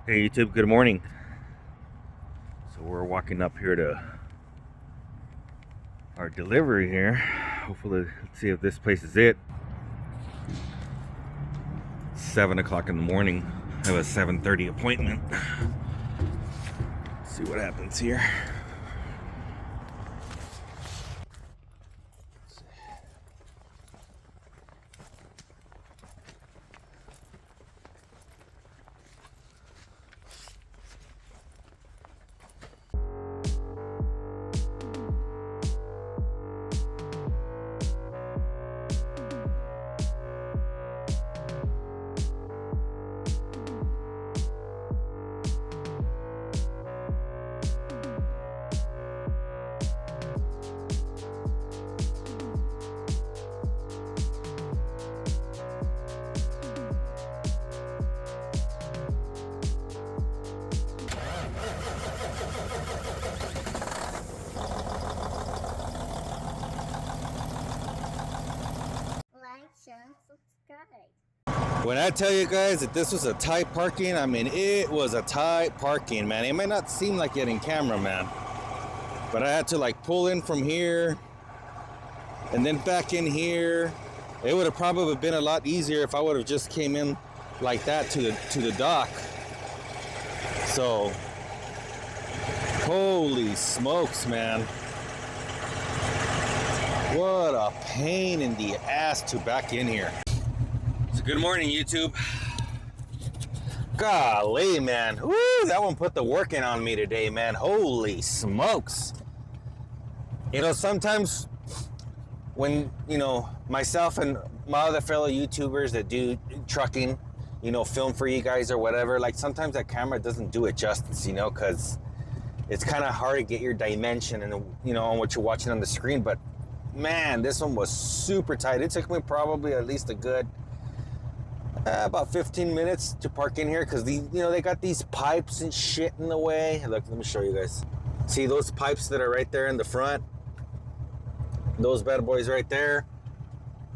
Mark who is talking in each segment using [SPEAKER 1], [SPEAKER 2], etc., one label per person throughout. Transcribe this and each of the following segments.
[SPEAKER 1] Hey YouTube, good morning. So we're walking up here to our delivery here. Hopefully, let's see if this place is it. 7 o'clock in the morning. I have a 7:30 appointment. Let's see what happens here.
[SPEAKER 2] Subscribe.
[SPEAKER 1] When I tell you guys that this was a tight parking, I mean it was a tight parking, man. It might not seem like it in camera, man, but I had to like pull in from here and then back in here. It would have probably been a lot easier if I would have just came in like that to the dock. So holy smokes, man, what a pain in the ass to back in here. So good morning, YouTube. Golly, man. Woo, that one put the work in on me today, man. Holy smokes. You know, sometimes when, you know, myself and my other fellow YouTubers that do trucking, you know, film for you guys or whatever, like sometimes that camera doesn't do it justice, you know, because it's kind of hard to get your dimension and, you know, on what you're watching on the screen. But man, this one was super tight. It took me probably at least a good about 15 minutes to park in here because they got these pipes and shit in the way. Look, let me show you guys. See those pipes that are right there in the front? Those bad boys right there.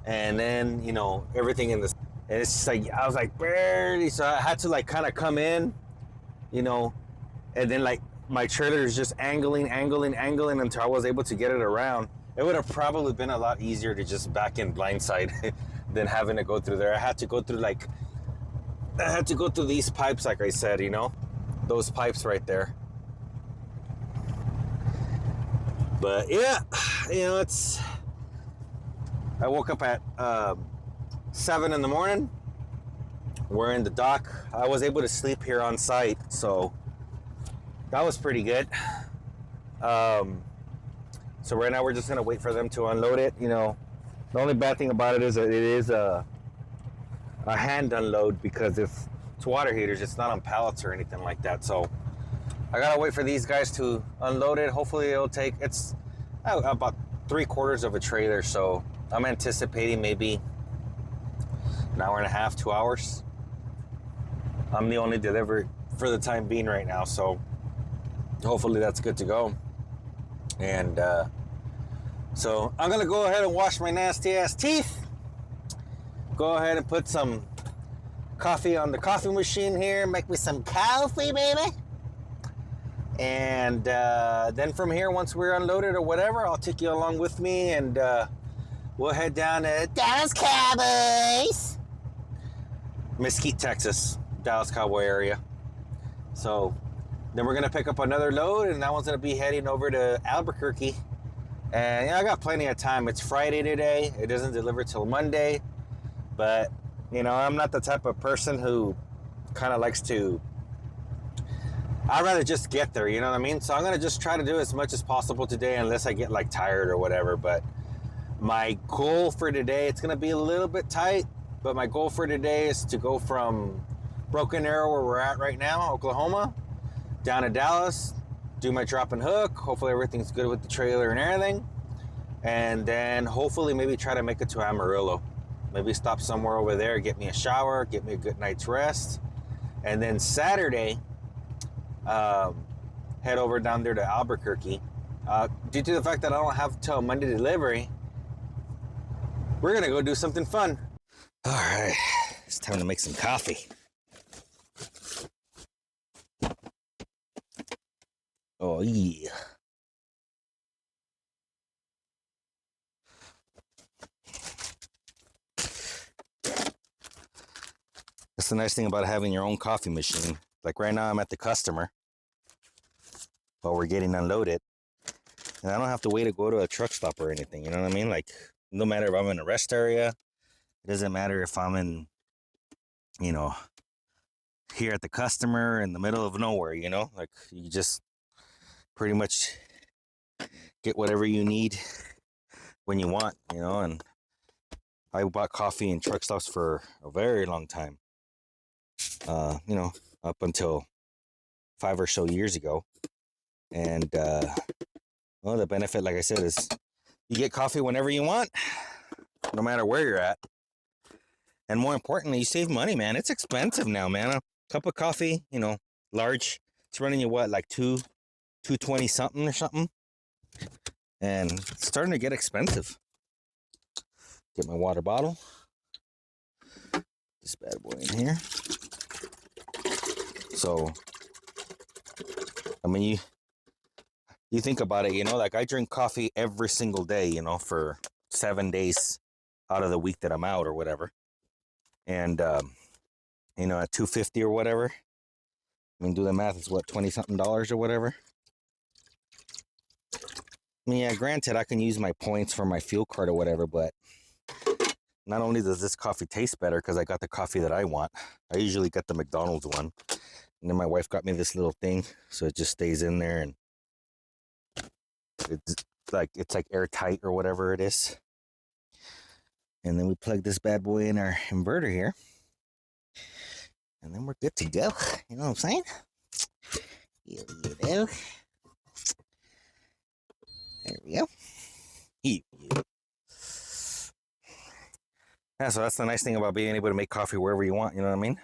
[SPEAKER 1] And then, you know, everything in this. And it's just like, I was like barely, so I had to like kind of come in, you know, and then like my trailer is just angling until I was able to get it around. It would have probably been a lot easier to just back in blindside than having to go through there. I had to go through these pipes, like I said, you know, those pipes right there. But yeah, you know, I woke up at 7 in the morning. We're in the dock. I was able to sleep here on site, so that was pretty good. So right now we're just gonna wait for them to unload it. You know, the only bad thing about it is that it is a hand unload because it's water heaters. It's not on pallets or anything like that. So I gotta wait for these guys to unload it. Hopefully it's about 3/4 of a trailer. So I'm anticipating maybe an hour and a half, 2 hours. I'm the only delivery for the time being right now. So hopefully that's good to go. And so I'm gonna go ahead and wash my nasty ass teeth. Go ahead and put some coffee on the coffee machine here. Make me some coffee, baby. And then from here, once we're unloaded or whatever, I'll take you along with me, and we'll head down to Dallas Cowboys, Mesquite, Texas, Dallas Cowboy area. So then we're gonna pick up another load, and that one's gonna be heading over to Albuquerque. And you know, I got plenty of time. It's Friday today. It doesn't deliver till Monday. But, you know, I'm not the type of person who kind of likes to... I'd rather just get there, you know what I mean? So I'm going to just try to do as much as possible today unless I get, like, tired or whatever. But my goal for today, it's going to be a little bit tight, but my goal for today is to go from Broken Arrow, where we're at right now, Oklahoma, down to Dallas, do my drop and hook. Hopefully everything's good with the trailer and everything. And then hopefully maybe try to make it to Amarillo. Maybe stop somewhere over there, get me a shower, get me a good night's rest. And then Saturday, head over down there to Albuquerque. Due to the fact that I don't have till Monday delivery, we're gonna go do something fun. All right, it's time to make some coffee. Oh, yeah. That's the nice thing about having your own coffee machine. Like right now, I'm at the customer while we're getting unloaded. And I don't have to wait to go to a truck stop or anything. You know what I mean? Like, no matter if I'm in a rest area, it doesn't matter if I'm in, you know, here at the customer in the middle of nowhere, you know? Like, you just pretty much get whatever you need when you want, you know? And I bought coffee in truck stops for a very long time. You know, up until 5 or so years ago. And, well, the benefit, like I said, is you get coffee whenever you want, no matter where you're at. And more importantly, you save money, man. It's expensive now, man. A cup of coffee, you know, large, it's running you what, like $2.20 something or something. And it's starting to get expensive. Get my water bottle. This bad boy in here. So, I mean, you think about it, you know, like I drink coffee every single day, you know, for 7 days out of the week that I'm out or whatever. And, you know, at $2.50 or whatever, I mean, do the math, it's what, $20-something or whatever. I mean, yeah, granted, I can use my points for my fuel card or whatever, but not only does this coffee taste better because I got the coffee that I want, I usually get the McDonald's one. And then my wife got me this little thing, so it just stays in there and it's like airtight or whatever it is. And then we plug this bad boy in our inverter here. And then we're good to go. You know what I'm saying? You know. There we go. Yeah, so that's the nice thing about being able to make coffee wherever you want, you know what I mean?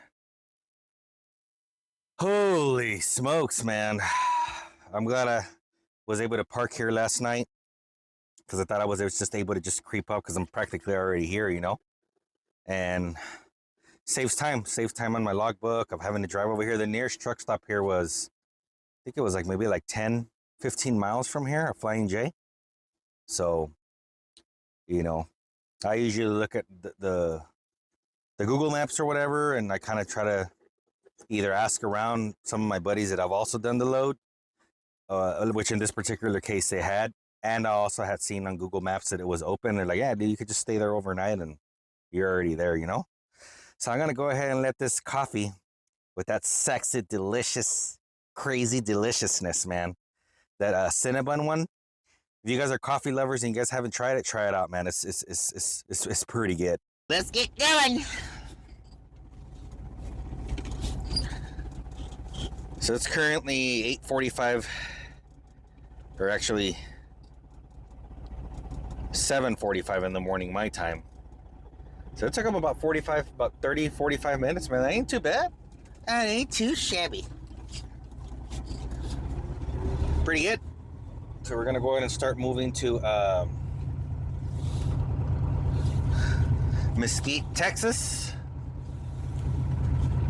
[SPEAKER 1] Holy smokes, man. I'm glad I was able to park here last night because I thought I was just able to just creep up because I'm practically already here, you know? And saves time on my logbook of having to drive over here. The nearest truck stop here was, I think it was like maybe like 10, 15 miles from here, a Flying J. So, you know, I usually look at the Google Maps or whatever, and I kind of try to either ask around some of my buddies that I've also done the load, which in this particular case they had. And I also had seen on Google Maps that it was open. They're like, yeah, dude, you could just stay there overnight and you're already there, you know? So I'm going to go ahead and let this coffee with that sexy, delicious, crazy deliciousness, man. That Cinnabon one. If you guys are coffee lovers and you guys haven't tried it, try it out, man. It's pretty good. Let's get going. So it's currently 8:45, or actually 7:45 in the morning, my time. So it took them about 30, 45 minutes, man. That ain't too bad. That ain't too shabby. Pretty good. So we're gonna go ahead and start moving to Mesquite, Texas.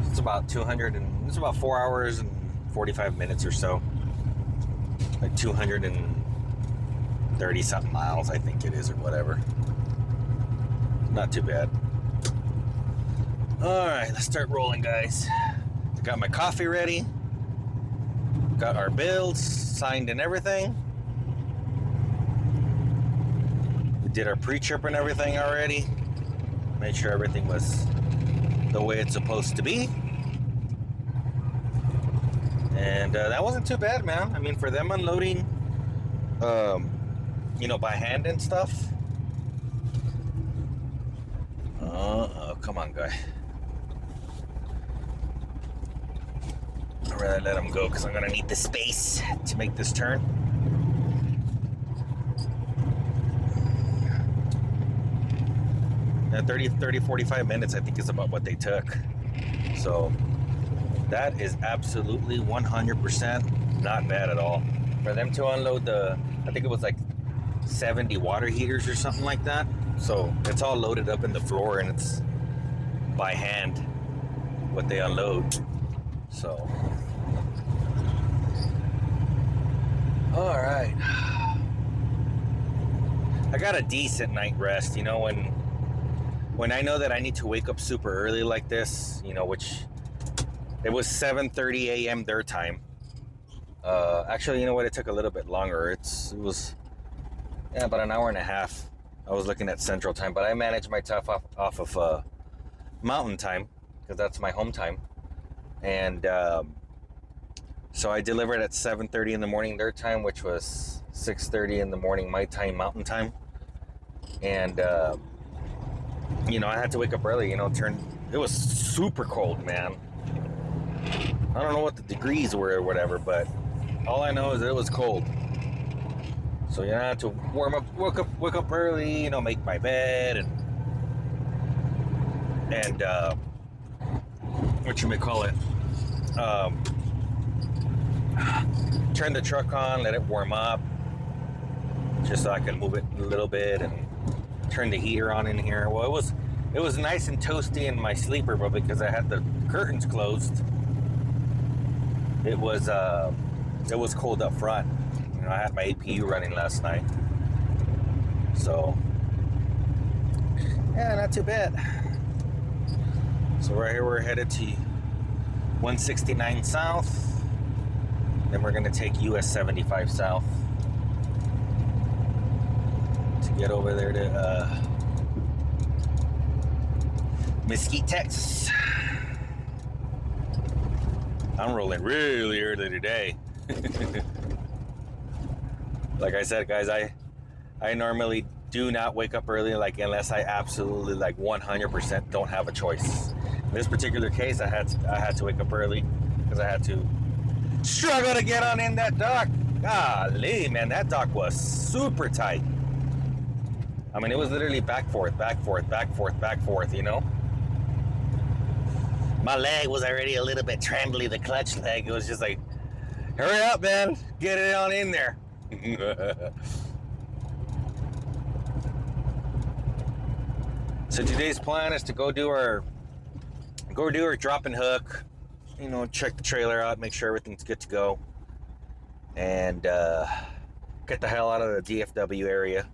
[SPEAKER 1] It's about 4 hours and 45 minutes or so. Like 230 something miles, I think it is, or whatever. Not too bad. All right, let's start rolling, guys. Got my coffee ready. Got our bills signed and everything. We did our pre-trip and everything already. Made sure everything was the way it's supposed to be. And that wasn't too bad, man. I mean, for them unloading, you know, by hand and stuff. Oh, come on, guy. I'd rather let him go because I'm going to need the space to make this turn. Now 30, 45 minutes, I think, is about what they took. So that is absolutely 100% not bad at all. For them to unload I think it was like 70 water heaters or something like that. So it's all loaded up in the floor and it's by hand what they unload. So All right. I got a decent night rest, you know, when I know that I need to wake up super early like this, you know, which it was 7:30 a.m. their time. Actually, you know what? It took a little bit longer. It was about an hour and a half. I was looking at Central Time, but I managed my stuff off of Mountain Time because that's my home time. And so I delivered at 7:30 in the morning their time, which was 6:30 in the morning my time, Mountain Time. And you know, I had to wake up early. You know, it was super cold, man. I don't know what the degrees were or whatever, but all I know is that it was cold. So you know, I had to wake up early. You know, make my bed and what you may call it, turn the truck on, let it warm up, just so I can move it a little bit, and turn the heater on in here. Well, it was nice and toasty in my sleeper, but because I had the curtains closed, it was cold up front. You know, I had my APU running last night, so yeah, not too bad. So right here we're headed to 169 South. Then we're gonna take US 75 South to get over there to Mesquite, Texas. I'm rolling really early today. Like I said, guys, I normally do not wake up early, like unless I absolutely like 100% don't have a choice. In this particular case, I had to wake up early because I had to struggle to get on in that dock. Golly, man, that dock was super tight. I mean, it was literally back, forth, you know? My leg was already a little bit trembly, the clutch leg. It was just like, hurry up, man. Get it on in there. So today's plan is to go do our drop and hook, you know, check the trailer out, make sure everything's good to go, and get the hell out of the DFW area.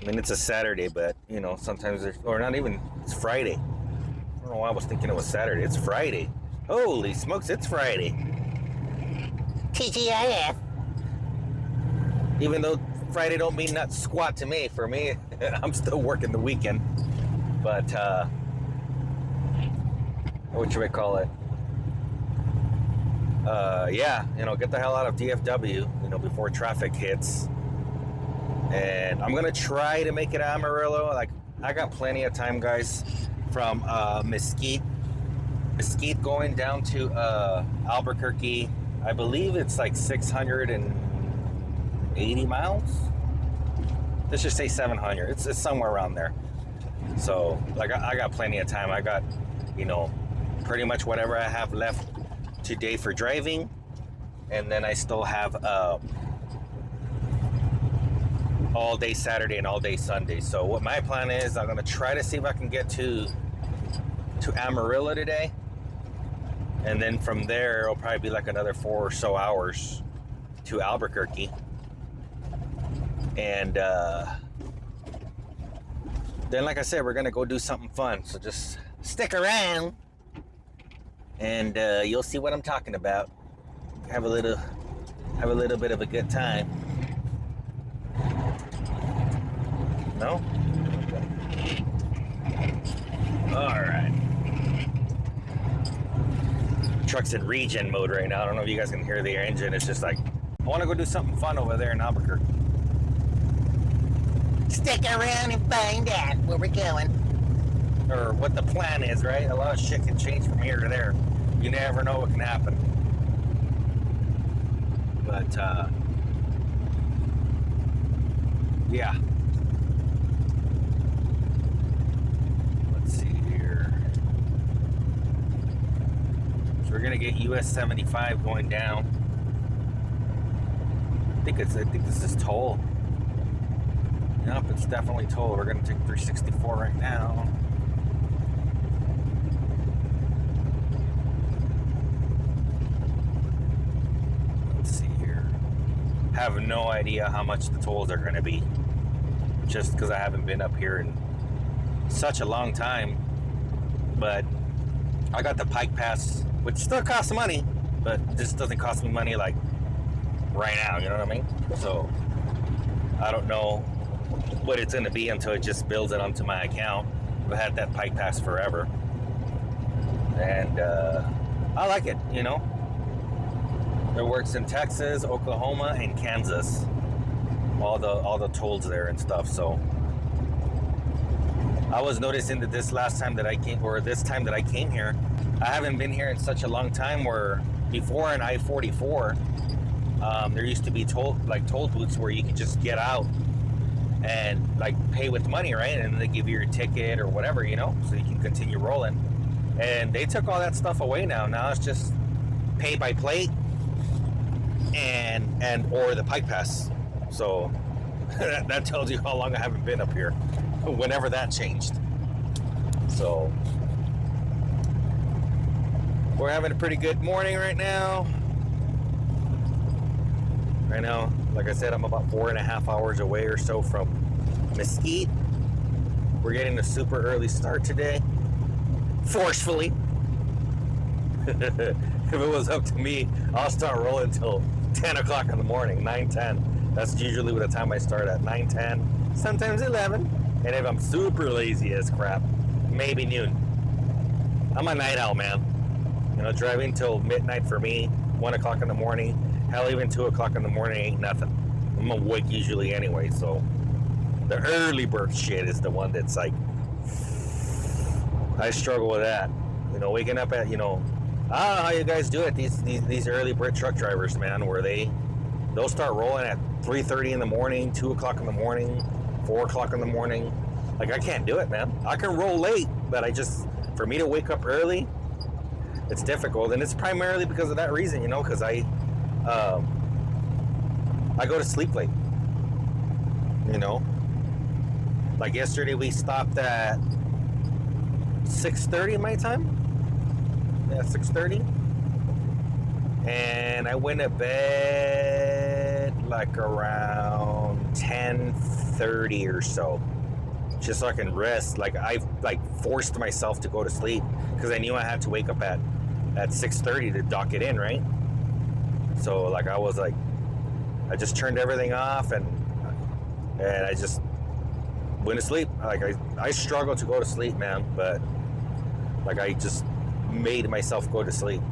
[SPEAKER 1] I mean, it's a Saturday, but you know, sometimes or not even, it's Friday. I don't know why I was thinking it was Saturday. It's Friday. Holy smokes, it's Friday. TGIF. Even though Friday don't mean not squat to me. For me, I'm still working the weekend. But, what should we call it? Yeah, you know, get the hell out of DFW, you know, before traffic hits. And I'm going to try to make it Amarillo. Like, I got plenty of time, guys, from Mesquite going down to Albuquerque. I believe it's like 680 miles. Let's just say 700. It's somewhere around there. So, like, I got plenty of time. I got, you know, pretty much whatever I have left today for driving. And then I still have all day Saturday and all day Sunday. So what my plan is, I'm going to try to see if I can get to Amarillo today. And then from there, it'll probably be like another 4 or so hours to Albuquerque. And then, like I said, we're going to go do something fun. So just stick around and you'll see what I'm talking about. Have a little bit of a good time. No? Okay. All right. Truck's in regen mode right now. I don't know if you guys can hear the engine. It's just like, I want to go do something fun over there in Albuquerque. Stick around and find out where we're going. Or what the plan is, right? A lot of shit can change from here to there. You never know what can happen. But, yeah. Let's see here. So we're gonna get US 75 going down. I think this is toll. Yep, it's definitely toll. We're gonna take 364 right now. Let's see here. have no idea how much the tolls are going to be, just because I haven't been up here in such a long time. But I got the Pike Pass, which still costs money, but this doesn't cost me money like right now, you know what I mean? So I don't know what it's going to be until it just builds it onto my account. I've had that Pike Pass forever, and I like it, you know. It works in Texas, Oklahoma, and Kansas. All the tolls there and stuff. So I was noticing that this time that I came here, I haven't been here in such a long time. Where before in I-44, there used to be toll booths where you could just get out and like pay with money, right? And they give you your ticket or whatever, you know, so you can continue rolling. And they took all that stuff away now. Now it's just pay by plate and or the Pike Pass. So that tells you how long I haven't been up here, whenever that changed. So we're having a pretty good morning right now. Right now, like I said, I'm about 4.5 hours away or so from Mesquite. We're getting a super early start today, forcefully. If it was up to me, I'll start rolling till 10 o'clock in the morning, 9, 10. That's usually the time I start at, 9, 10, sometimes 11. And if I'm super lazy as crap, maybe noon. I'm a night owl, man. You know, driving till midnight for me, 1 o'clock in the morning, hell, even 2 o'clock in the morning ain't nothing. I'm awake usually anyway, so the early bird shit is the one that's like, I struggle with that. You know, waking up at, you know, I don't know how you guys do it, these early bird truck drivers, man, where they'll start rolling at 3:30 in the morning, 2 o'clock in the morning, 4 o'clock in the morning. Like, I can't do it, man. I can roll late, but for me to wake up early, it's difficult. And it's primarily because of that reason, you know, because I go to sleep late, you know. Like yesterday, we stopped at 6:30 my time. Yeah, 6:30. And I went to bed like around 10:30 or so, just so I can rest. Like, I forced myself to go to sleep because I knew I had to wake up at 6:30 to dock it in, right? So like I just turned everything off and I just went to sleep. Like I struggle to go to sleep, man, but like I just made myself go to sleep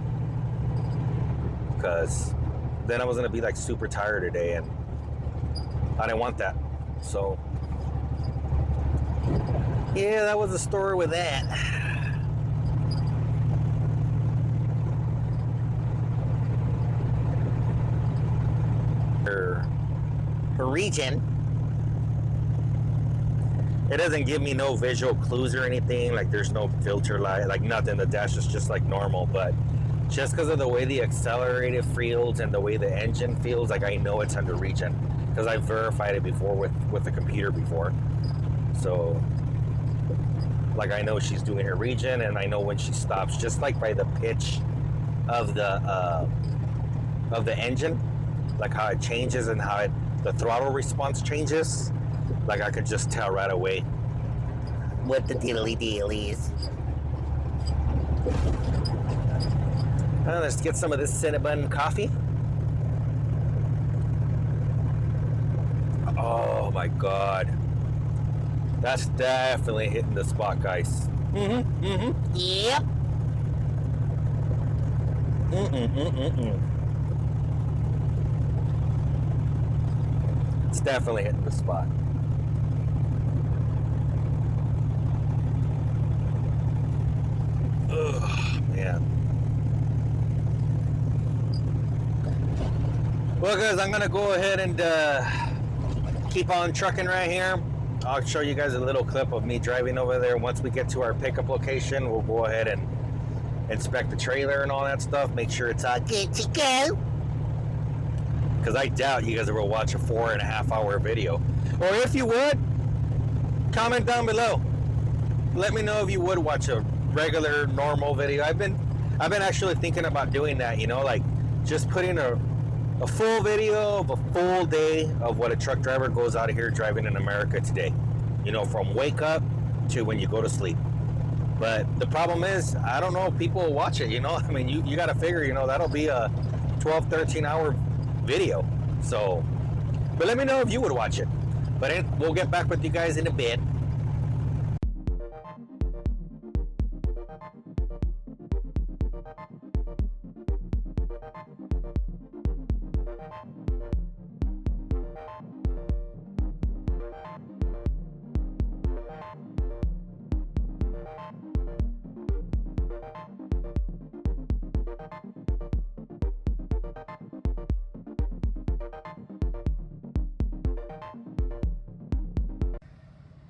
[SPEAKER 1] because then I was gonna be like super tired today, and I didn't want that. So yeah, that was the story with that. Her region. It doesn't give me no visual clues or anything. Like, there's no filter light, like nothing. The dash is just like normal, but just because of the way the accelerator feels and the way the engine feels, like I know it's under regen because I verified it before with the computer before. So like I know she's doing her regen, and I know when she stops, just like by the pitch of the engine, like how it changes and how the throttle response changes. Like I could just tell right away what the dealy is. Let's get some of this Cinnabon coffee. Oh my God. That's definitely hitting the spot, guys. Yep. It's definitely hitting the spot. Ugh, man. Well, guys, I'm gonna go ahead and keep on trucking right here. I'll show you guys a little clip of me driving over there. Once we get to our pickup location, we'll go ahead and inspect the trailer and all that stuff, make sure it's all good to go. Because I doubt you guys will watch a 4.5 hour video. Or if you would, comment down below. Let me know if you would watch a regular, normal video. I've been actually thinking about doing that, you know, like just putting a a full video of a full day of what a truck driver goes out of here driving in America today. You know, from wake up to when you go to sleep. But the problem is, I don't know if people will watch it, you know? I mean, you got to figure, you know, that'll be a 12, 13 hour video. So, but let me know if you would watch it. But we'll get back with you guys in a bit.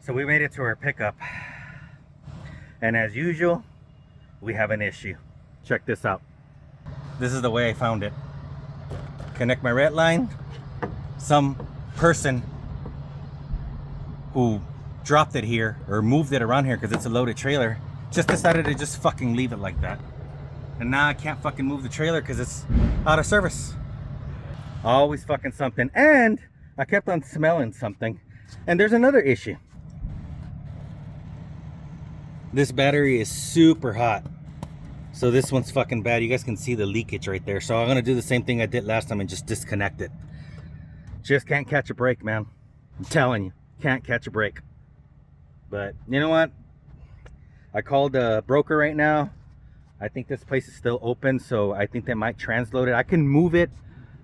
[SPEAKER 1] So we made it to our pickup, and as usual, we have an issue. Check this out. This is the way I found it. Connect my red line. Some person who dropped it here or moved it around here because it's a loaded trailer just decided to just fucking leave it like that. And now I can't fucking move the trailer because it's out of service. Always fucking something. And I kept on smelling something. And there's another issue. This battery is super hot. So this one's fucking bad. You guys can see the leakage right there. So I'm gonna do the same thing I did last time and just disconnect it. Just can't catch a break, man. I'm telling you, can't catch a break. But you know what? I called a broker right now. I think this place is still open, so I think they might transload it. I can move it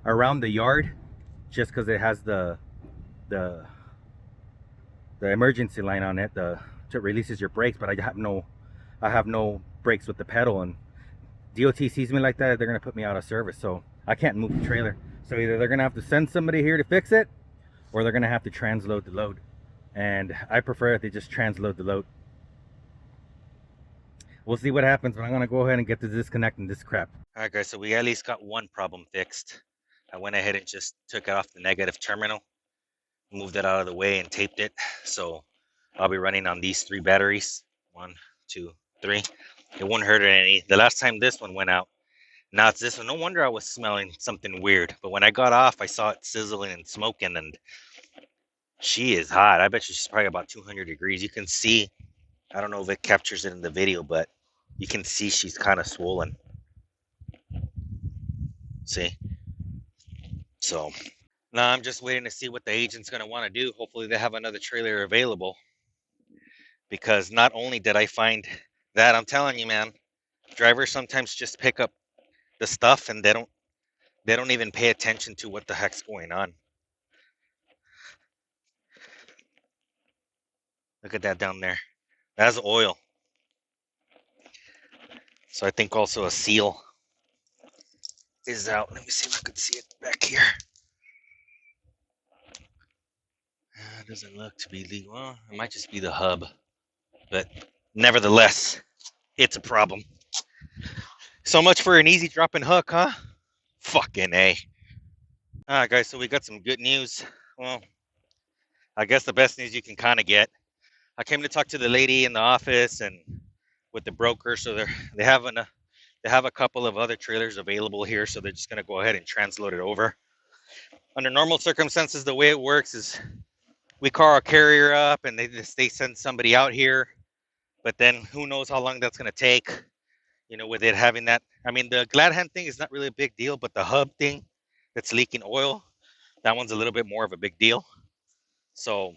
[SPEAKER 1] around the yard just because it has the emergency line on it. It releases your brakes, but I have no brakes with the pedal, and DOT sees me like that, they're gonna put me out of service, so I can't move the trailer. So either they're gonna have to send somebody here to fix it, or they're gonna have to transload the load. And I prefer if they just transload the load. We'll see what happens, but I'm gonna go ahead and get to disconnecting this crap. All right, guys, so we at least got one problem fixed. I went ahead and just took it off the negative terminal, moved it out of the way, and taped it. So I'll be running on these 3 batteries. 1, 2, 3. It won't hurt any. The last time this one went out, now it's this one. No wonder I was smelling something weird. But when I got off, I saw it sizzling and smoking, and she is hot. I bet you she's probably about 200 degrees. You can see, I don't know if it captures it in the video, but you can see she's kind of swollen. See? So now I'm just waiting to see what the agent's going to want to do. Hopefully they have another trailer available. Because not only did I find that, I'm telling you, man, drivers sometimes just pick up the stuff and they don't even pay attention to what the heck's going on. Look at that down there. That's oil. So I think also a seal is out. Let me see if I can see it back here. It doesn't look to be legal. Well, it might just be the hub. But nevertheless, it's a problem. So much for an easy drop and hook, huh? Fucking A. All right, guys, so we got some good news. Well, I guess the best news you can kind of get. I came to talk to the lady in the office and with the broker, so they have a couple of other trailers available here, so they're just gonna go ahead and transload it over. Under normal circumstances, the way it works is we call our carrier up and they send somebody out here, but then who knows how long that's gonna take. You know, with it having that, I mean, the glad hand thing is not really a big deal, but the hub thing that's leaking oil, that one's a little bit more of a big deal. So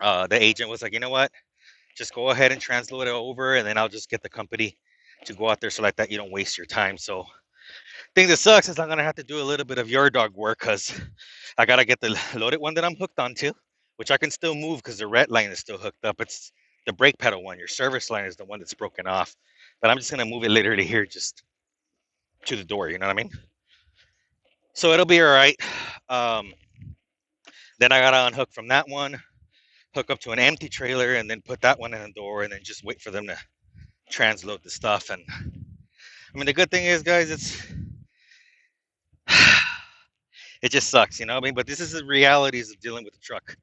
[SPEAKER 1] the agent was like, you know what, just go ahead and transload it over, and then I'll just get the company to go out there so like that you don't waste your time. So thing that sucks is I'm gonna have to do a little bit of yard dog work because I gotta get the loaded one that I'm hooked onto, which I can still move because the red line is still hooked up. It's the brake pedal one. Your service line is the one that's broken off. But I'm just gonna move it literally here just to the door, you know what I mean? So it'll be all right. Then I gotta unhook from that one, hook up to an empty trailer, and then put that one in the door, and then just wait for them to transload the stuff. And I mean, the good thing is, guys, it just sucks, you know what I mean? But this is the realities of dealing with the truck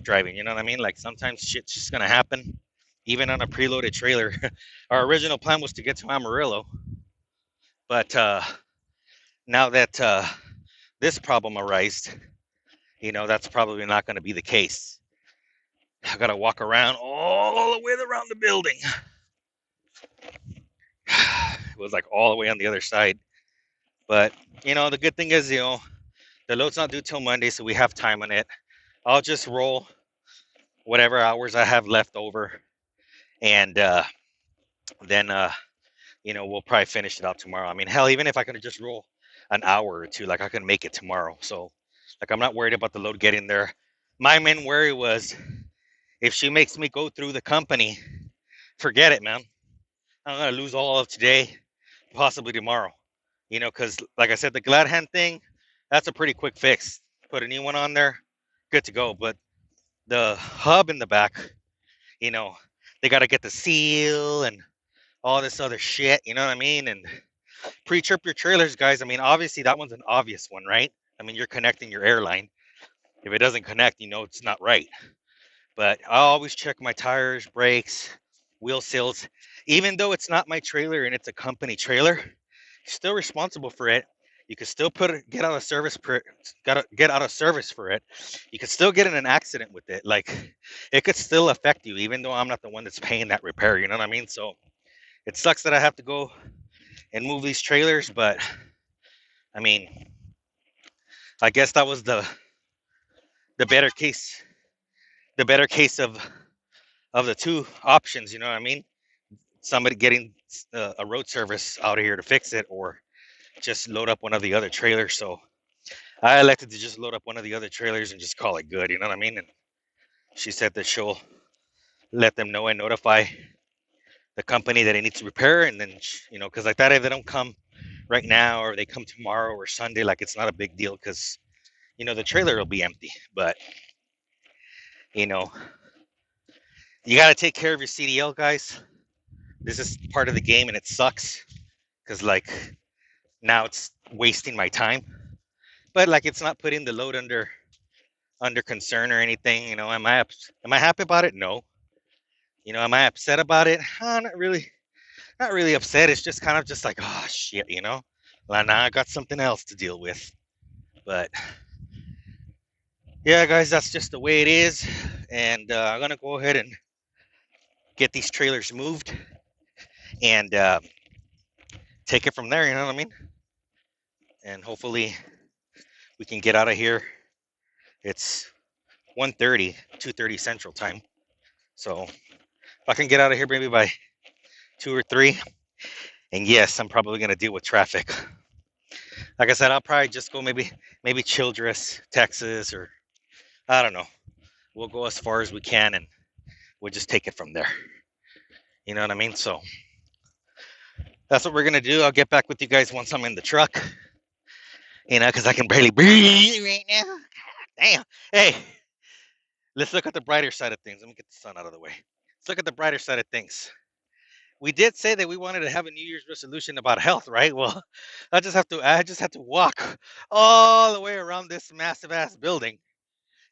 [SPEAKER 1] driving, you know what I mean? Like sometimes shit's just gonna happen, even on a preloaded trailer. Our original plan was to get to Amarillo, but now that
[SPEAKER 3] this problem arised, that's probably not going to be the case. I got to walk around all the way around the building. It was like all the way on the other side. But, the good thing is, the load's not due till Monday, so we have time on it. I'll just roll whatever hours I have left over. And then, we'll probably finish it out tomorrow. I mean, hell, even if I could just roll an hour or two, like I can make it tomorrow. So, like, I'm not worried about the load getting there. My main worry was if she makes me go through the company, forget it, man. I'm going to lose all of today, possibly tomorrow. Because like I said, the glad hand thing, that's a pretty quick fix. Put a new one on there, good to go. But the hub in the back, they got to get the seal and all this other shit, you know what I mean? And pre-trip your trailers, guys. I mean, obviously that one's an obvious one, right? I mean, you're connecting your airline. If it doesn't connect, it's not right. But I always check my tires, brakes, wheel seals. Even though it's not my trailer and it's a company trailer, you're still responsible for it. You could still get out of service for it. You could still get in an accident with it. Like, it could still affect you, even though I'm not the one that's paying that repair. You know what I mean? So it sucks that I have to go and move these trailers, but I mean, I guess that was the better case, of the two options. You know what I mean? Somebody getting a road service out of here to fix it, or just load up one of the other trailers. So I elected to just load up one of the other trailers and just call it good. You know what I mean? And she said that she'll let them know and notify the company that it needs to repair, and then because like that, if they don't come right now or they come tomorrow or Sunday, like, it's not a big deal because the trailer will be empty. But you got to take care of your CDL, guys. This is part of the game, and it sucks because, like, now it's wasting my time. But, like, it's not putting the load under concern or anything. Am I happy about it? No. Am I upset about it? Not really. Not really upset. It's just kind of just like, oh shit, Well, now I got something else to deal with. But yeah, guys, that's just the way it is. And I'm gonna go ahead and get these trailers moved and take it from there. You know what I mean? And hopefully we can get out of here. It's 1:30, 2:30 Central Time. So if I can get out of here maybe by 2 or 3, and yes, I'm probably gonna deal with traffic. Like I said, I'll probably just go maybe Childress, Texas, or I don't know. We'll go as far as we can, and we'll just take it from there. You know what I mean? So that's what we're gonna do. I'll get back with you guys once I'm in the truck. Because I can barely breathe right now. Damn. Hey, let's look at the brighter side of things. Let me get the sun out of the way. Let's look at the brighter side of things. We did say that we wanted to have a New Year's resolution about health, right? Well, I just have to walk all the way around this massive ass building,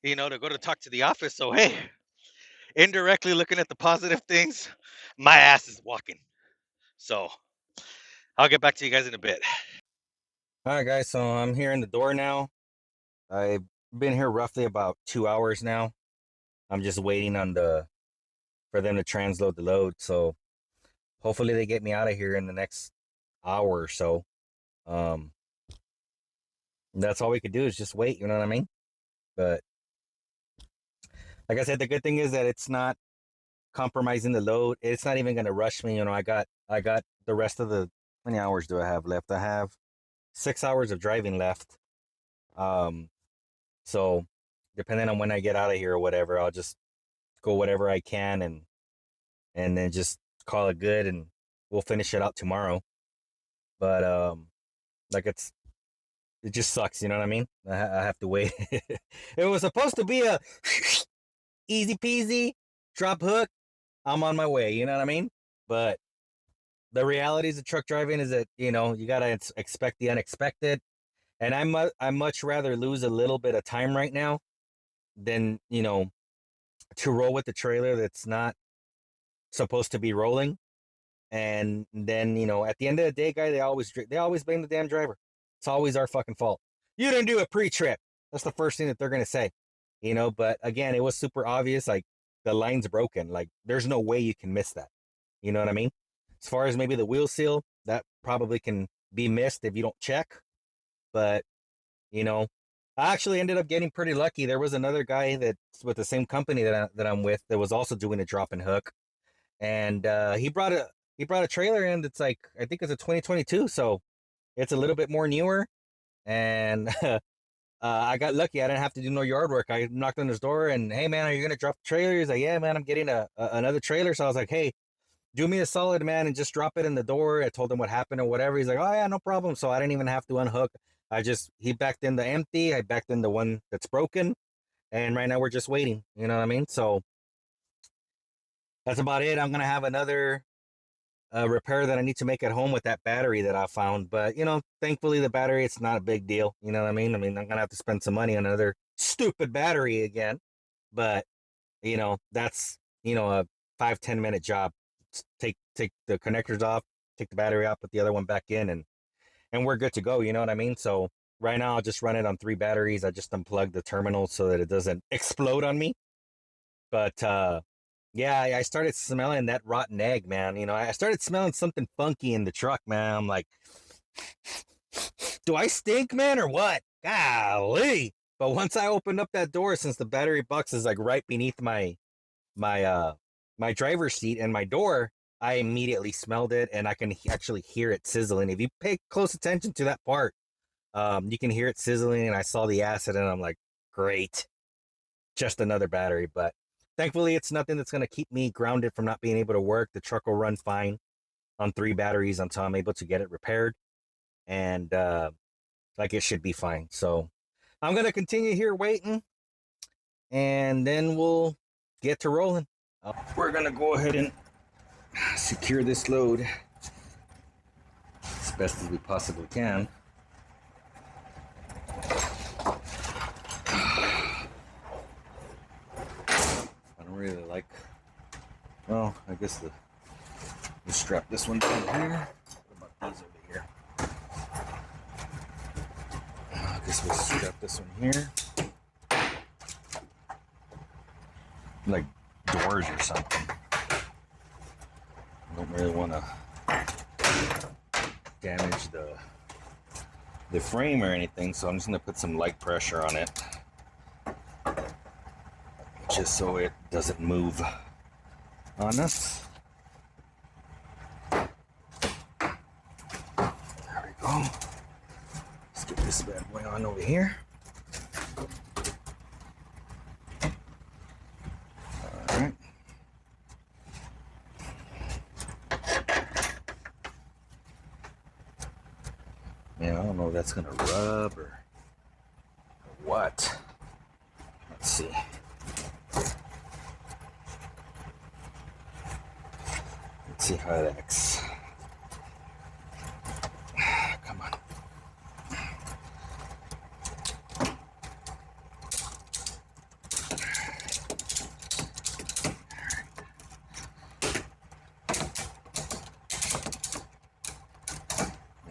[SPEAKER 3] to go to talk to the office. So hey, indirectly looking at the positive things, my ass is walking. So I'll get back to you guys in a bit.
[SPEAKER 1] All right, guys. So I'm here in the door now. I've been here roughly about 2 hours now. I'm just waiting for them to transload the load. So hopefully they get me out of here in the next hour or so. That's all we could do is just wait. You know what I mean? But like I said, the good thing is that it's not compromising the load. It's not even going to rush me. I got the rest of the, how many hours do I have left? I have 6 hours of driving left. So depending on when I get out of here or whatever, I'll just go whatever I can and then just call it good, and we'll finish it out tomorrow. But like it just sucks, you know what I mean? I have to wait. It was supposed to be a easy peasy drop hook. I'm on my way, you know what I mean? But the realities of truck driving is that, you gotta expect the unexpected. And I much rather lose a little bit of time right now than, to roll with the trailer that's not supposed to be rolling. And then, at the end of the day, guy, they always blame the damn driver. It's always our fucking fault. you didn't do a pre-trip. That's the first thing that they're gonna say, you know. But again, it was super obvious. Like the line's broken. Like there's no way you can miss that. You know what I mean? As far as maybe the wheel seal, that probably can be missed if you don't check. But you know, I actually ended up getting pretty lucky. There was another guy that's with the same company that I'm with that was also doing a drop and hook, and he brought a trailer in that's like I think it's a 2022, so it's a little bit more newer. And I got lucky. I didn't have to do no yard work. I knocked on his door and, hey man, are you gonna drop the trailer? He's like, yeah man, I'm getting another trailer. So I was like, hey, do me a solid, man, and just drop it in the door. I told him what happened or whatever. He's like, oh yeah, no problem. So I didn't even have to unhook. He backed in the empty. I backed in the one that's broken, and right now we're just waiting. You know what I mean? So that's about it. I'm gonna have another repair that I need to make at home with that battery that I found. But you know, thankfully the battery, it's not a big deal. You know what I mean? I'm gonna have to spend some money on another stupid battery again. But you know, that's a 5-10 minute job. Take the connectors off, take the battery out, put the other one back in, and we're good to go. You know what I mean? So right now I'll just run it on 3 batteries. I just unplug the terminal so that it doesn't explode on me. But yeah, I started smelling that rotten egg, man. You know, I started smelling something funky in the truck, man. I'm like, do I stink, man, or what? Golly. But once I opened up that door, since the battery box is like right beneath my my driver's seat and my door, I immediately smelled it, and I can actually hear it sizzling. If you pay close attention to that part, you can hear it sizzling, and I saw the acid, and I'm like, great, just another battery. But thankfully, it's nothing that's going to keep me grounded from not being able to work. The truck will run fine on 3 batteries until I'm able to get it repaired, and like it should be fine. So I'm going to continue here waiting, and then we'll get to rolling. We're going to go ahead and secure this load as best as we possibly can. I don't really like, well, I guess we'll strap this one down here. What about these over here? I guess we'll strap this one here. Like doors or something. I don't really want to damage the frame or anything, so I'm just going to put some light pressure on it, just so it doesn't move on us. There we go. Let's get this bad boy on over here. All right. Man, I don't know if that's gonna rub or what. Let's see. Let's see how it acts. Come on.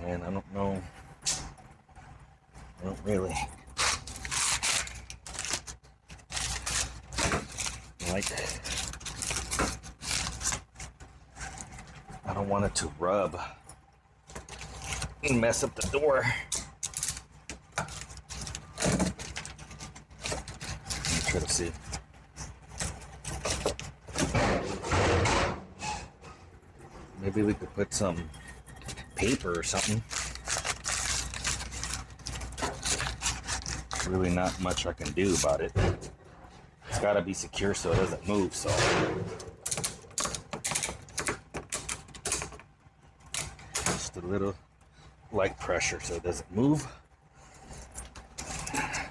[SPEAKER 1] Man, I don't know. I don't really like. I don't want it to rub and mess up the door. Let me try to see. Maybe we could put some paper or something. Really not much I can do about it. It's got to be secure so it doesn't move, so just a little light pressure so it doesn't move.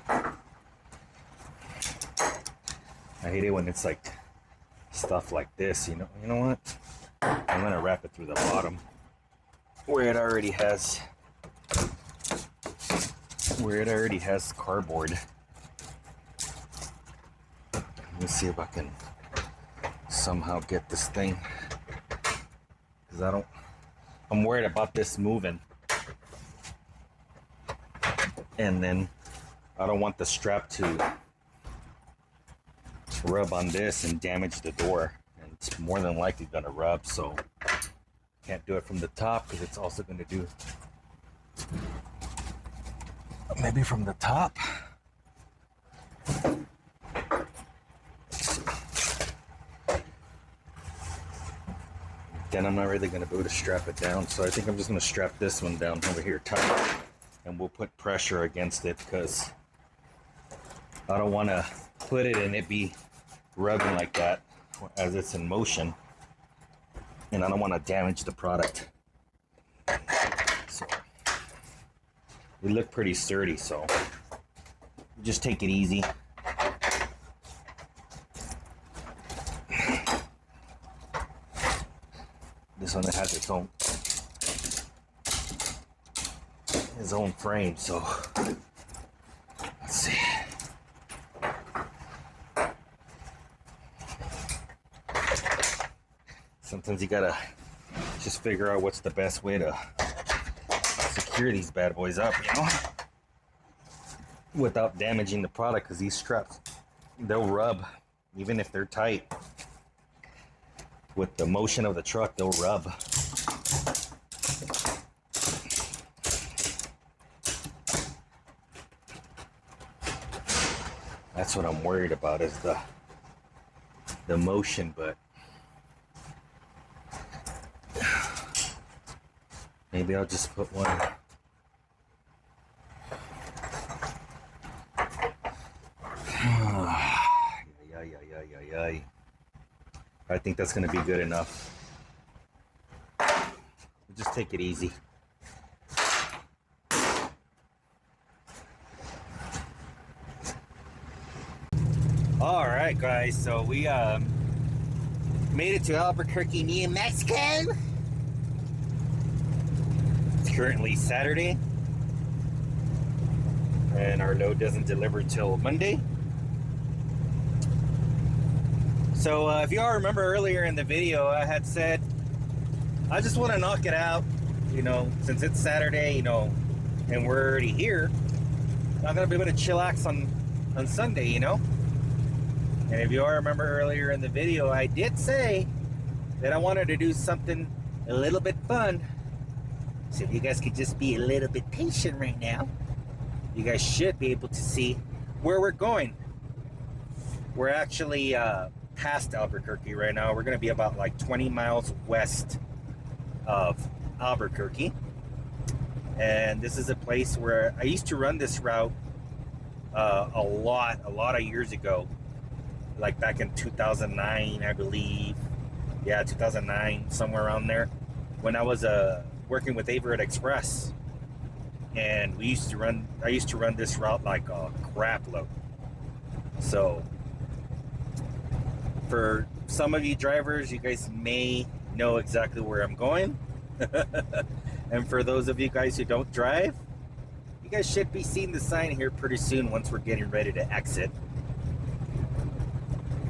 [SPEAKER 1] I hate it when it's like stuff like this, you know what? I'm gonna wrap it through the bottom where it already has cardboard. Let me see if I can somehow get this thing, because I'm worried about this moving and then I don't want the strap to rub on this and damage the door. And it's more than likely gonna rub, so can't do it from the top because it's also gonna do maybe from the top. Then I'm not really gonna be able to strap it down, so I think I'm just gonna strap this one down over here tight, and we'll put pressure against it because I don't want to put it and it be rubbing like that as it's in motion, and I don't want to damage the product. So we look pretty sturdy, so just take it easy. This one has its own frame, so let's see. Sometimes you gotta just figure out what's the best way to secure these bad boys up, you know, without damaging the product, because these straps, they'll rub even if they're tight. With the motion of the truck, they'll rub. That's what I'm worried about, is the motion, but maybe I'll just put one. I think that's gonna be good enough. Just take it easy. All right, guys, so we made it to Albuquerque, New Mexico. It's currently Saturday, and our load doesn't deliver till Monday. So if you all remember earlier in the video, I had said I just want to knock it out, you know, since it's Saturday, you know, and we're already here. I'm gonna be able to chillax on Sunday, you know. And if you all remember earlier in the video, I did say that I wanted to do something a little bit fun. So if you guys could just be a little bit patient right now, you guys should be able to see where we're going. We're actually past Albuquerque right now. We're gonna be about like 20 miles west of Albuquerque. And this is a place where I used to run this route a lot of years ago. Like back in 2009, I believe. Yeah, 2009, somewhere around there. When I was working with Everett Express. And I used to run this route like a crap load. So for some of you drivers, you guys may know exactly where I'm going. And for those of you guys who don't drive, you guys should be seeing the sign here pretty soon once we're getting ready to exit.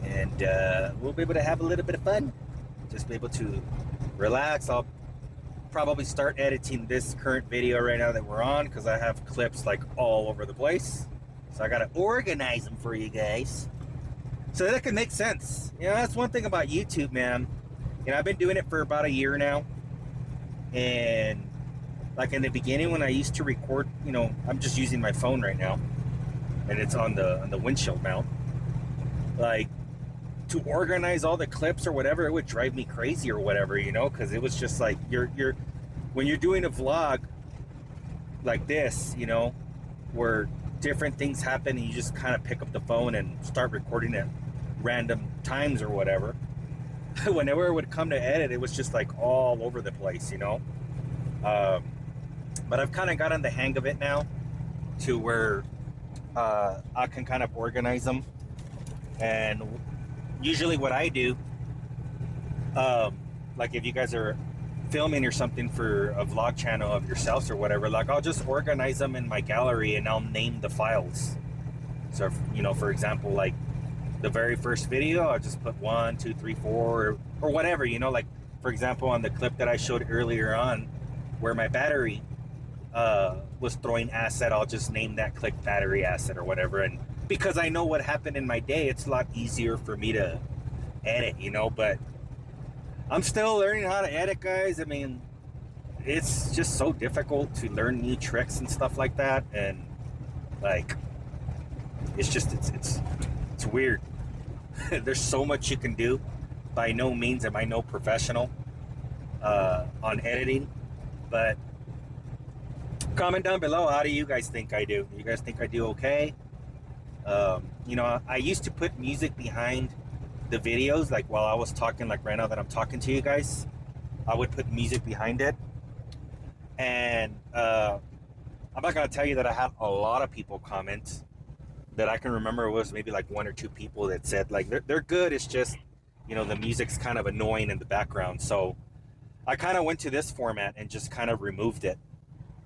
[SPEAKER 1] And we'll be able to have a little bit of fun. Just be able to relax. I'll probably start editing this current video right now that we're on, because I have clips like all over the place. So I gotta organize them for you guys, so that can make sense. You know, that's one thing about YouTube, man. You know, I've been doing it for about a year now. And like in the beginning when I used to record, you know, I'm just using my phone right now. And it's on the windshield mount. Like, to organize all the clips or whatever, it would drive me crazy or whatever, you know, because it was just like when you're doing a vlog like this, you know, where different things happen and you just kind of pick up the phone and start recording at random times or whatever. Whenever it would come to edit, it was just like all over the place, you know. But I've kind of gotten the hang of it now to where I can kind of organize them. And usually what I do, like if you guys are filming or something for a vlog channel of yourselves or whatever, like I'll just organize them in my gallery and I'll name the files. So, you know, for example, like the very first video, I'll just put 1, 2, 3, 4 or whatever, you know, like for example, on the clip that I showed earlier on where my battery was throwing asset, I'll just name that click battery asset or whatever. And because I know what happened in my day, it's a lot easier for me to edit, you know. But I'm still learning how to edit, guys. I mean, it's just so difficult to learn new tricks and stuff like that. And like, it's just, it's weird. There's so much you can do. By no means am I no professional on editing, but comment down below, how do you guys think I do? You guys think I do okay? You know, I used to put music behind the videos, like while I was talking, like right now that I'm talking to you guys, I would put music behind it. And I'm not gonna tell you that I had a lot of people comment. That I can remember, it was maybe like 1 or 2 people that said like they're good, it's just, you know, the music's kind of annoying in the background. So I kind of went to this format and just kind of removed it,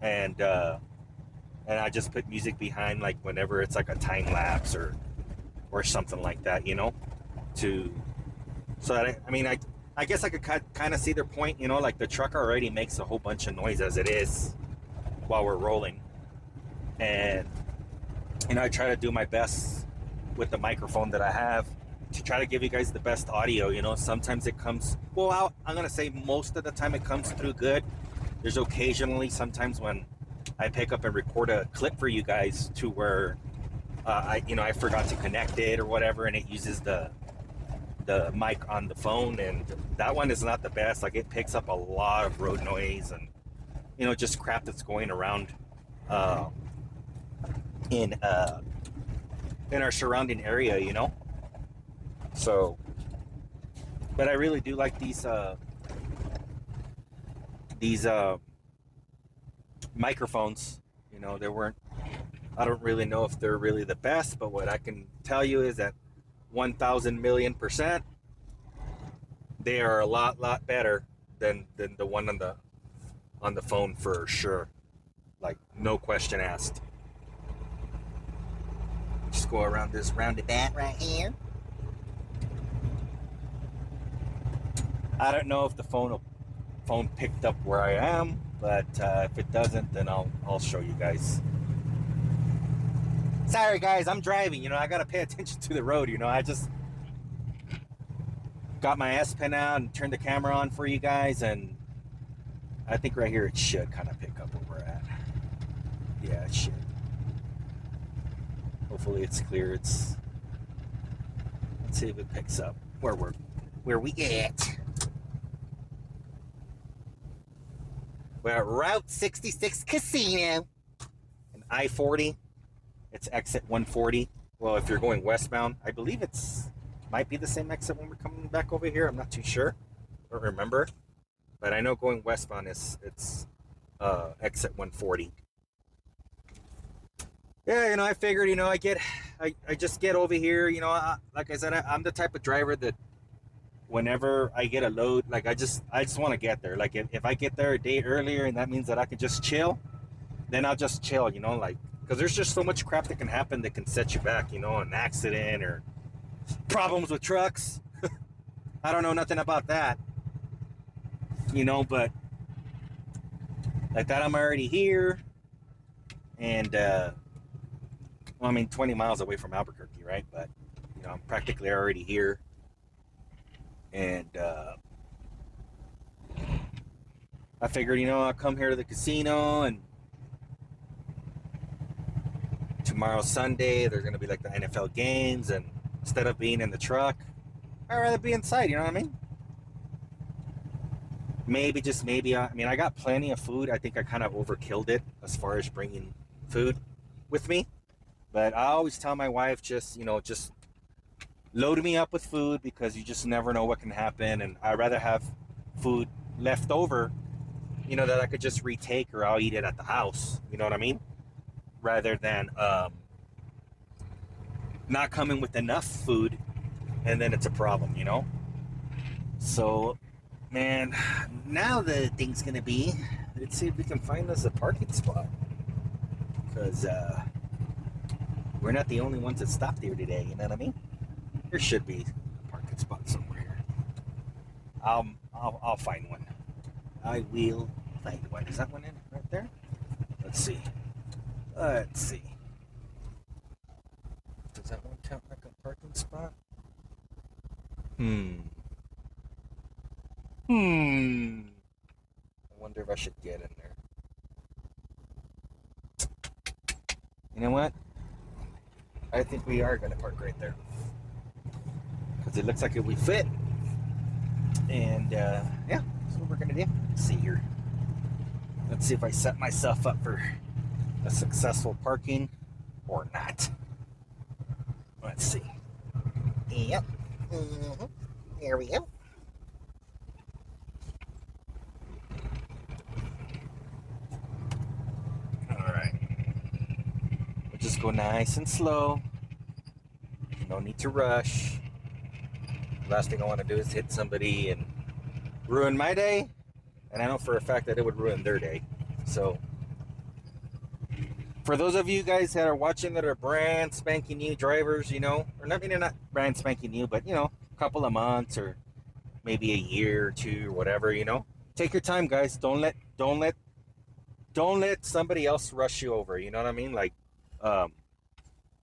[SPEAKER 1] and I just put music behind, like whenever it's like a time lapse or something like that, you know, to so that I mean I guess I could kind of see their point, you know, like the truck already makes a whole bunch of noise as it is while we're rolling, and you know, I try to do my best with the microphone that I have to try to give you guys the best audio. You know, sometimes it comes, well, I'm going to say most of the time it comes through good. There's occasionally sometimes when I pick up and record a clip for you guys to where I forgot to connect it or whatever, and it uses the mic on the phone, and that one is not the best. Like, it picks up a lot of road noise and, you know, just crap that's going around in our surrounding area, you know. So, but I really do like these microphones. You know, I don't really know if they're really the best, but what I can tell you is that 1,000,000,000%, they are a lot better than the one on the phone for sure. Like, no question asked. Just go around this roundabout right here. I don't know if the phone picked up where I am, but if it doesn't, then I'll show you guys. Sorry guys, I'm driving, you know, I gotta pay attention to the road, you know. I just got my S Pen out and turned the camera on for you guys, and I think right here it should kind of pick up where we're at. Yeah, it should. Hopefully it's clear. Let's see if it picks up where we at. We're at Route 66 Casino and I-40. It's exit 140. Well, if you're going westbound, I believe might be the same exit when we're coming back over here. I'm not too sure. I don't remember. But I know going westbound it's exit 140. Yeah, you know, I figured, you know, I just get over here, you know, like I said, I'm the type of driver that whenever I get a load, like I just want to get there. Like if I get there a day earlier and that means that I can just chill, then I'll just chill, you know, like, because there's just so much crap that can happen that can set you back, you know, an accident or problems with trucks. I don't know nothing about that, you know, but like that, I'm already here. And, well, I mean, 20 miles away from Albuquerque, right? But, you know, I'm practically already here. And I figured, you know, I'll come here to the casino, and tomorrow's Sunday, they're going to be like the NFL games, and instead of being in the truck, I'd rather be inside, you know what I mean? Maybe, just maybe, I mean, I got plenty of food. I think I kind of overkilled it as far as bringing food with me. But I always tell my wife, just, you know, just load me up with food, because you just never know what can happen. And I'd rather have food left over, you know, that I could just retake, or I'll eat it at the house. You know what I mean? Rather than not coming with enough food and then it's a problem, you know? So, man, now the thing's going to be, let's see if we can find us a parking spot. Because, we're not the only ones that stopped here today, you know what I mean? There should be a parking spot somewhere here. I'll find one. I will find one. Is that one in right there? Let's see. Let's see. Does that one count like a parking spot? I wonder if I should get in there. You know what? I think we are going to park right there. Because it looks like it we fit. And yeah, that's what we're going to do. Let's see here. Let's see if I set myself up for a successful parking or not. Let's see. Yep. Mm-hmm. Here we go. All right. We'll just go nice and slow. No need to rush. Last thing I want to do is hit somebody and ruin my day. And I know for a fact that it would ruin their day. So, for those of you guys that are watching that are brand spanking new drivers, you know, or not, maybe not brand spanking new, but you know, a couple of months or maybe a year or two or whatever, you know, take your time, guys. Don't let somebody else rush you over. You know what I mean? Like,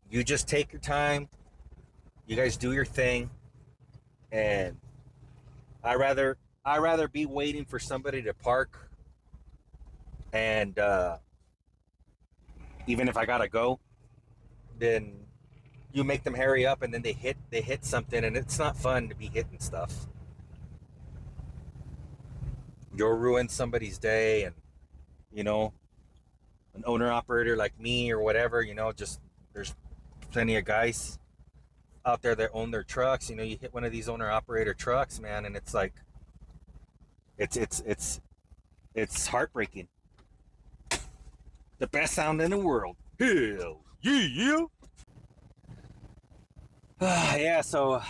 [SPEAKER 1] you just take your time. You guys do your thing, and I rather be waiting for somebody to park, and even if I gotta go, then you make them hurry up, and then they hit something, and it's not fun to be hitting stuff. You'll ruin somebody's day, and you know, an owner operator like me or whatever, you know, just there's plenty of guys out there that own their trucks. You know, you hit one of these owner operator trucks, man, and it's like it's heartbreaking. The best sound in the world. Hell yeah. Yeah, so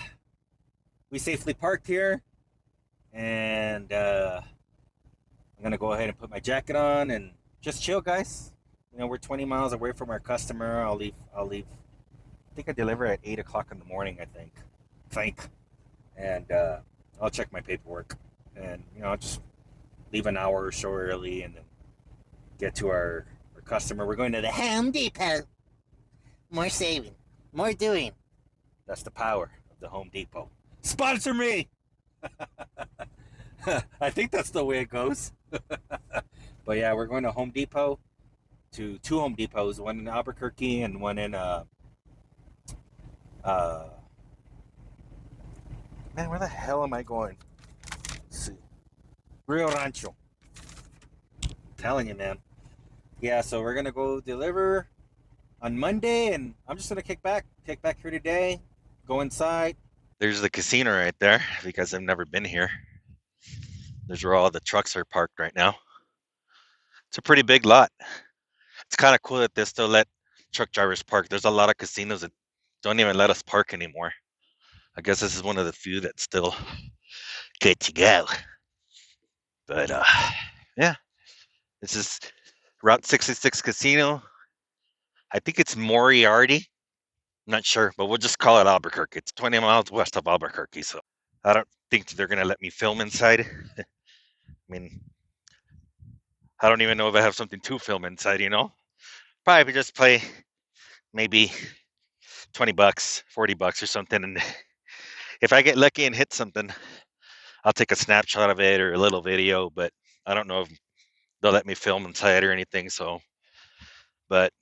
[SPEAKER 1] we safely parked here, and I'm gonna go ahead and put my jacket on and just chill, guys. You know, we're 20 miles away from our customer. I'll leave. I think I deliver at 8 o'clock in the morning. I think, and I'll check my paperwork, and you know, I'll just leave an hour or so early, and then get to our customer. We're going to the Home Depot. More saving, more doing. That's the power of the Home Depot. Sponsor me. I think that's the way it goes. But yeah, we're going to Home Depot, to two Home Depots, one in Albuquerque and one in uh man, where the hell am I going? Let's see. Rio Rancho. I'm telling you, man. Yeah, so we're gonna go deliver on Monday, and I'm just gonna kick back here today, go inside.
[SPEAKER 3] There's the casino right there. If you guys have never been here, there's where all the trucks are parked right now. It's a pretty big lot. It's kind of cool that they still let truck drivers park. There's a lot of casinos that don't even let us park anymore. I guess this is one of the few that still get to go. But yeah, this is Route 66 Casino. I think it's Moriarty. I'm not sure, but we'll just call it Albuquerque. It's 20 miles west of Albuquerque, so I don't think they're gonna let me film inside. I mean, I don't even know if I have something to film inside. You know, probably just play maybe $20, $40 or something, and if I get lucky and hit something, I'll take a snapshot of it or a little video. But I don't know if they'll let me film inside or anything. So, but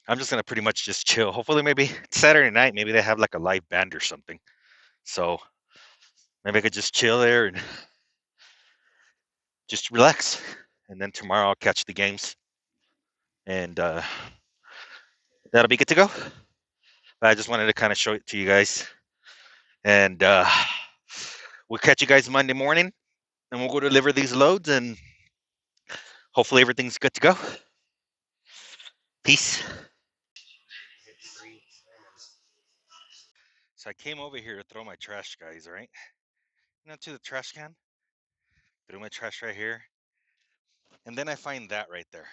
[SPEAKER 3] I'm just gonna pretty much just chill. Hopefully, maybe it's Saturday night. Maybe they have like a live band or something. So maybe I could just chill there and just relax. And then tomorrow I'll catch the games, and that'll be good to go. But I just wanted to kind of show it to you guys, and we'll catch you guys Monday morning, and we'll go deliver these loads, and hopefully everything's good to go. Peace. So I came over here to throw my trash, guys, right? To the trash can. Threw my trash right here. And then I find that right there.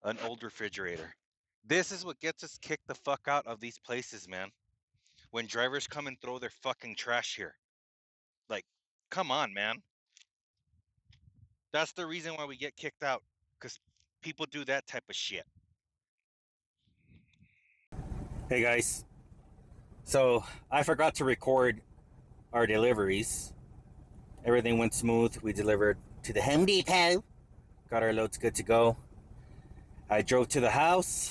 [SPEAKER 3] An old refrigerator. This is what gets us kicked the fuck out of these places, man. When drivers come and throw their fucking trash here. Like, come on, man. That's the reason why we get kicked out. Because people do that type of shit.
[SPEAKER 1] Hey guys, so I forgot to record our deliveries. Everything went smooth. We delivered to the Home Depot. Got our loads good to go. I drove to the house.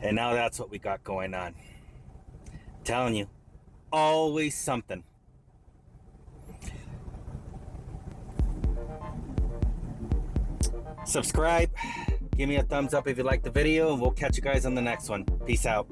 [SPEAKER 1] And now that's what we got going on. I'm telling you, always something. Subscribe. Give me a thumbs up if you like the video. And we'll catch you guys on the next one. Peace out.